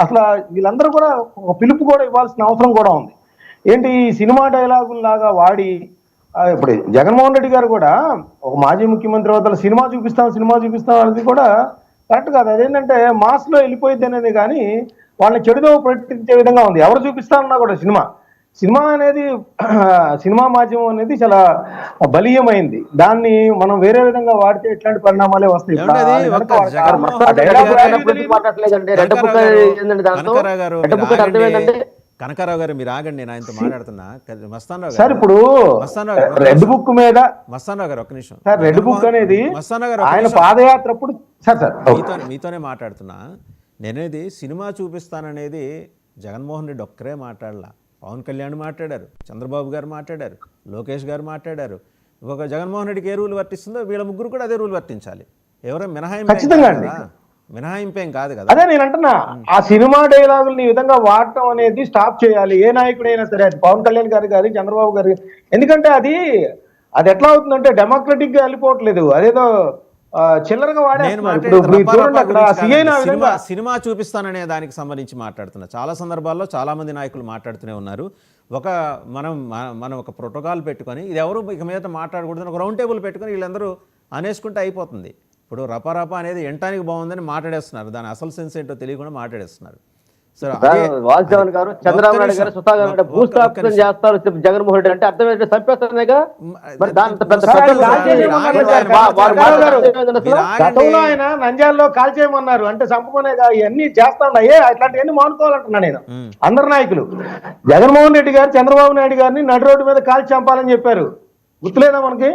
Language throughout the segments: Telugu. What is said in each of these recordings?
అసలు వీళ్ళందరూ కూడా ఒక పిలుపు కూడా ఇవ్వాల్సిన అవసరం కూడా ఉంది. ఏంటి ఈ సినిమా డైలాగుల్లాగా వాడి ఇప్పుడు జగన్మోహన్ రెడ్డి గారు కూడా ఒక మాజీ ముఖ్యమంత్రి అవతల సినిమా చూపిస్తాం అనేది కూడా కరెక్ట్ కాదు. అదేంటంటే మాస్లో వెళ్ళిపోయింది అనేది కానీ వాళ్ళని చెడుదో ప్రకటించే విధంగా ఉంది. ఎవరు చూపిస్తారన్నా కూడా సినిమా అనేది సినిమా మాధ్యమం అనేది చాలా బలీయమైంది. దాన్ని మనం వేరే విధంగా వాడితే ఎట్లాంటి పరిణామాలే వస్తాయి. కనకారావు గారు మీరు ఆగండి, నేను ఆయనతో మాట్లాడుతున్నా. మస్తానరావు సార్ ఇప్పుడు రెడ్ బుక్ మీద మస్తానరావు గారు ఒక్క నిమిషం సార్, రెడ్ బుక్ అనేది మస్తానరావు గారు ఆయన పాదయాత్ర అప్పుడు మీతోనే మాట్లాడుతున్నా. నేనేది సినిమా చూపిస్తాననేది జగన్మోహన్ రెడ్డి ఒక్కరే మాట్లాడలా, పవన్ కళ్యాణ్ మాట్లాడారు, చంద్రబాబు గారు మాట్లాడారు, లోకేష్ గారు మాట్లాడారు. ఒక జగన్మోహన్ రెడ్డికి ఏ రూల్ వర్తిస్తుందో వీళ్ళ ముగ్గురు కూడా అదే రూల్ వర్తించాలి. ఎవరో మినహాయింపేం కాదు కదా. అదే నేను అంటున్నా, ఆ సినిమా డైలాగుల్ని ఈ విధంగా వాడటం అనేది స్టాప్ చేయాలి. ఏ నాయకుడైనా సరే, అది పవన్ కళ్యాణ్ గారు కానీ చంద్రబాబు గారు. ఎందుకంటే అది ఎట్లా అవుతుందంటే డెమోక్రటిక్ గా వెళ్ళిపోవట్లేదు, అదేదో చిల్లరగా సినిమా చూపిస్తాననే దానికి సంబంధించి మాట్లాడుతున్నా. చాలా సందర్భాల్లో చాలా మంది నాయకులు మాట్లాడుతూనే ఉన్నారు. మనం ఒక ప్రోటోకాల్ పెట్టుకొని ఇది ఎవరు ఇక మీద మాట్లాడకూడదని ఒక రౌండ్ టేబుల్ పెట్టుకొని వీళ్ళందరూ అనేసుకుంటే అయిపోతుంది. ఇప్పుడు రపా అనేది ఎంటానికి బాగుందని మాట్లాడేస్తున్నారు, దాని అసలు సెన్స్ ఏంటో తెలియకుండా మాట్లాడేస్తున్నారు. వాసుదేవన్ గారు, చంద్రబాబు నాయుడు గారు స్వతహాగా భూస్థాపితం చేస్తారు జగన్మోహన్ రెడ్డి అంటే అర్థం ఏంటంటే చంపేస్తారుగా. మరి గతంలో ఆయన నంద్యాలలో కాల్ చేయమన్నారు అంటే చంపమనేగా, ఇవన్నీ చేస్తాండే అట్లాంటివన్నీ మానుకోవాలంటున్నా నేను. అందరు నాయకులు జగన్మోహన్ రెడ్డి గారు చంద్రబాబు నాయుడు గారిని నడి రోడ్డు మీద కాల్చి చంపాలని చెప్పారు, గుర్తులేదా మనకి?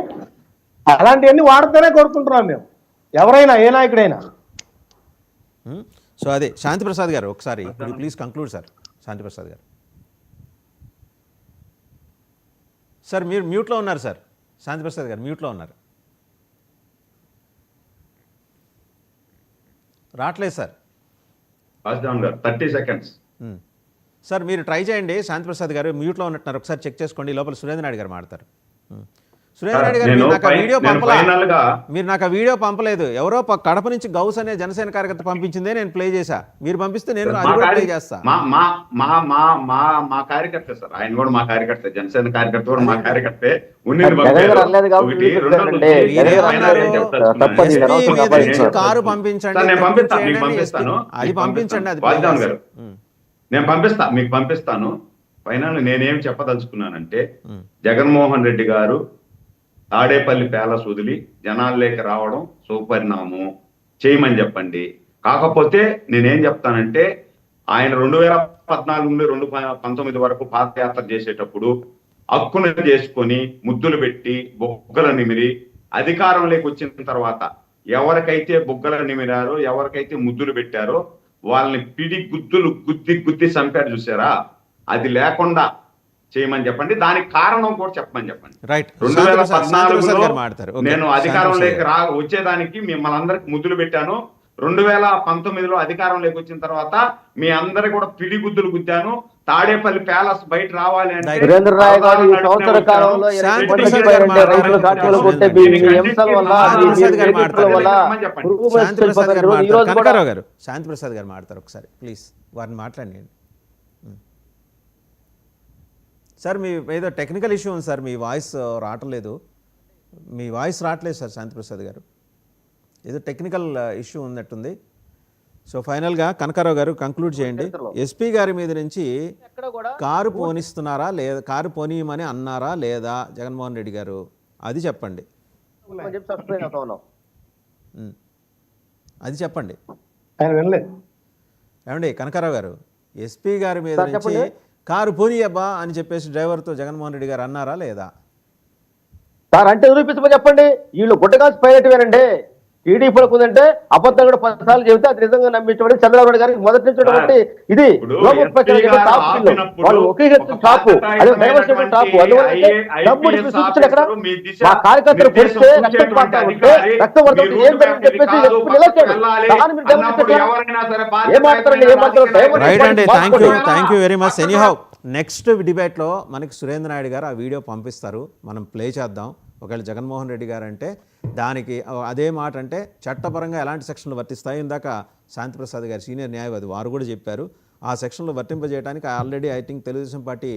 అలాంటివన్నీ వాడితేనే కోరుకుంటున్నాం మేము, ఎవరైనా ఏ నాయకుడైనా. సో అదే శాంతిప్రసాద్ గారు ఒకసారి ప్లీజ్ కంక్లూడ్ సార్. శాంతిప్రసాద్ గారు సార్ మీరు మ్యూట్లో ఉన్నారు సార్. శాంతిప్రసాద్ గారు మ్యూట్లో ఉన్నారు, రావట్లేదు సార్. 30 seconds సార్ మీరు ట్రై చేయండి. శాంతిప్రసాద్ గారు మ్యూట్లో ఉన్నట్టున్నారు, ఒకసారి చెక్ చేసుకోండి. లోపల సురేంద్ర నాయుడు గారు మాట్లాడతారు. సురేంద్ర నాయుడు గారు మీరు నాకు వీడియో పంపలేదు. ఎవరో కడప నుంచి గౌస్ అనే జనసేన కార్యకర్త పంపించిందే నేను ప్లే చేశా. మీరు పంపిస్తే నేను అది కూడా ప్లే చేస్తా. మా కార్యకర్త సార్, ఆయన కూడా మా కార్యకర్త, జనసేన కార్యకర్త కూడా మా కార్యకర్తే. కారు పంపించండి, అది పంపించండి. అది నేను మీకు పంపిస్తాను. ఫైనల్ నేనేం చెప్పదలుచుకున్నానంటే, జగన్మోహన్ రెడ్డి గారు తాడేపల్లి ప్యాలెస్ వదిలి జనాల్లోకి రావడం సుపరిణామం, చేయమని చెప్పండి. కాకపోతే నేనేం చెప్తానంటే, ఆయన 2014 నుండి 2019 వరకు పాదయాత్ర చేసేటప్పుడు హక్కును చేసుకొని ముద్దులు పెట్టి బొగ్గల నిమిరి అధికారంలోకి వచ్చిన తర్వాత ఎవరికైతే బొగ్గల నిమిరారో, ఎవరికైతే ముద్దులు పెట్టారో వాళ్ళని పిడి గుద్దులు గుద్ది చంపారు చూసారా, అది లేకుండా చేయమని చెప్పండి. దానికి కారణం కూడా చెప్పమని చెప్పండి. 2014లో నేను అధికారంలోకి వచ్చేదానికి మిమ్మల్ని అందరికి ముద్దులు పెట్టాను. 2019లో అధికారంలోకి వచ్చిన తర్వాత మీ అందరి కూడా పిడి గుద్దులు గుద్దాను. తాడేపల్లి ప్యాలెస్ బయట రావాలి అంటే శాంతిప్రసాద్ గారు మాట్లాడతారు ఒకసారి ప్లీజ్, వారిని మాట్లాడండి సార్. మీ ఏదో టెక్నికల్ ఇష్యూ ఉంది సార్, మీ వాయిస్ రావట్లేదు సార్. శాంతిప్రసాద్ గారు ఏదో టెక్నికల్ ఇష్యూ ఉన్నట్టుంది. సో ఫైనల్గా కనకారావు గారు కంక్లూడ్ చేయండి. ఎస్పీ గారి మీద నుంచి కారు పోనిస్తున్నారా లేదా, కారు పోనీయమని అన్నారా లేదా జగన్మోహన్ రెడ్డి గారు, అది చెప్పండి. అది చెప్పండి. ఏమండి కనకారావు గారు, ఎస్పీ గారి మీద నుంచి కారు పోనీయబ్బా అని చెప్పేసి డ్రైవర్తో జగన్మోహన్ రెడ్డి గారు అన్నారా లేదా? సార్ అంటే నిరూపించమని చెప్పండి. వీళ్ళు గుడ్డగాల్సి పైనట్టువేనండి. టీడీపీలో కుదంటే అబద్ధం కూడా 10 సార్లు చెబితే అది నిజంగా నమ్మించబడి చంద్రబాబు నాయుడు గారికి మొదటి నుంచి ఇది టాపు, అదే డైవర్సిటీ టాపు. అందువల్ల ఎక్కడ మా కార్యకర్తలు పొడిస్తే రక్తం పడతా ఉంటే రక్తం పడుతుంది ఏం జరిగింది చెప్పేసి నిలచాడు. Thank you very much. Anyhow next డిబేట్లో మనకి సురేంద్ర నాయుడు గారు ఆ వీడియో పంపిస్తారు, మనం ప్లే చేద్దాం. ఒకవేళ జగన్మోహన్ రెడ్డి గారు అంటే దానికి అదే మాట అంటే చట్టపరంగా ఎలాంటి సెక్షన్లు వర్తిస్తాయి. ఇందాక శాంతిప్రసాద్ గారు సీనియర్ న్యాయవాది వారు కూడా చెప్పారు. ఆ సెక్షన్లు వర్తింపజేయడానికి already I think Telugu Desam party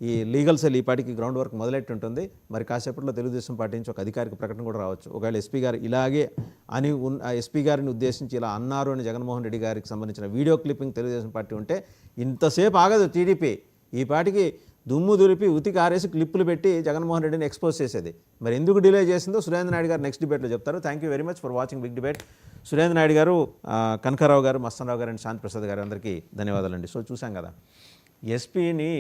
ఈ లీగల్ సెల్ ఈ పార్టీకి గ్రౌండ్ వర్క్ మొదలెట్టి ఉంటుంది. మరి కాసేపట్లో తెలుగుదేశం పార్టీ నుంచి ఒక అధికారిక ప్రకటన కూడా రావచ్చు. ఒకవేళ ఎస్పీ గారు ఇలాగే అని ఎస్పీ గారిని ఉద్దేశించి ఇలా అన్నారు అని జగన్మోహన్ రెడ్డి గారికి సంబంధించిన వీడియో క్లిప్పింగ్ తెలుగుదేశం పార్టీ ఉంటే ఇంతసేపు ఆగదు టీడీపీ. ఈ పార్టీకి దుమ్ము దులిపి ఉతికి ఆరేసి క్లిప్పులు పెట్టి జగన్మోహన్ రెడ్డిని ఎక్స్పోజ్ చేసేది. మరి ఎందుకు డిలే చేసిందో సురేంద్ర నాయుడు గారు నెక్స్ట్ డిబేట్లో చెప్తారు. Thank you very much for watching big debate. Surendra Naidu గారు, కనకారావు గారు, మస్తనరావు గారు అండ్ శాంతిప్రసాద్ గారు అందరికీ ధన్యవాదాలండి. సో చూసాం కదా, ఎస్పీని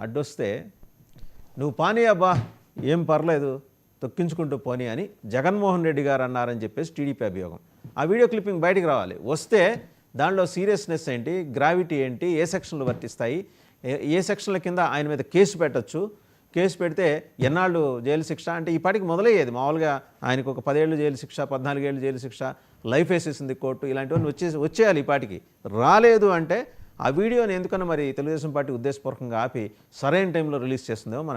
అడ్డొస్తే నువ్వు పానీ అబ్బా ఏం పర్లేదు తొక్కించుకుంటూ పోనీ అని జగన్మోహన్ రెడ్డి గారు అన్నారని చెప్పేసి టీడీపీ అభియోగం. ఆ వీడియో క్లిప్పింగ్ బయటికి రావాలి. వస్తే దానిలో సీరియస్నెస్ ఏంటి, గ్రావిటీ ఏంటి, ఏ సెక్షన్లు వర్తిస్తాయి, ఏ సెక్షన్ల కింద ఆయన మీద కేసు పెట్టచ్చు, కేసు పెడితే ఎన్నాళ్ళు జైలు శిక్ష అంటే ఈ పాటికి మొదలయ్యేది. మామూలుగా ఆయనకు ఒక 10 ఏళ్ళు జైలు శిక్ష, 14 ఏళ్ళు జైలు శిక్ష, లైఫ్ వేసేసింది కోర్టు, ఇలాంటివన్నీ వచ్చేయాలి ఈ పాటికి. రాలేదు అంటే ఆ వీడియోని ఎందుకన్నా మరి తెలుగుదేశం పార్టీ ఉద్దేశపూర్వకంగా ఆపి సరైన టైంలో రిలీజ్ చేస్తుందేమో మనం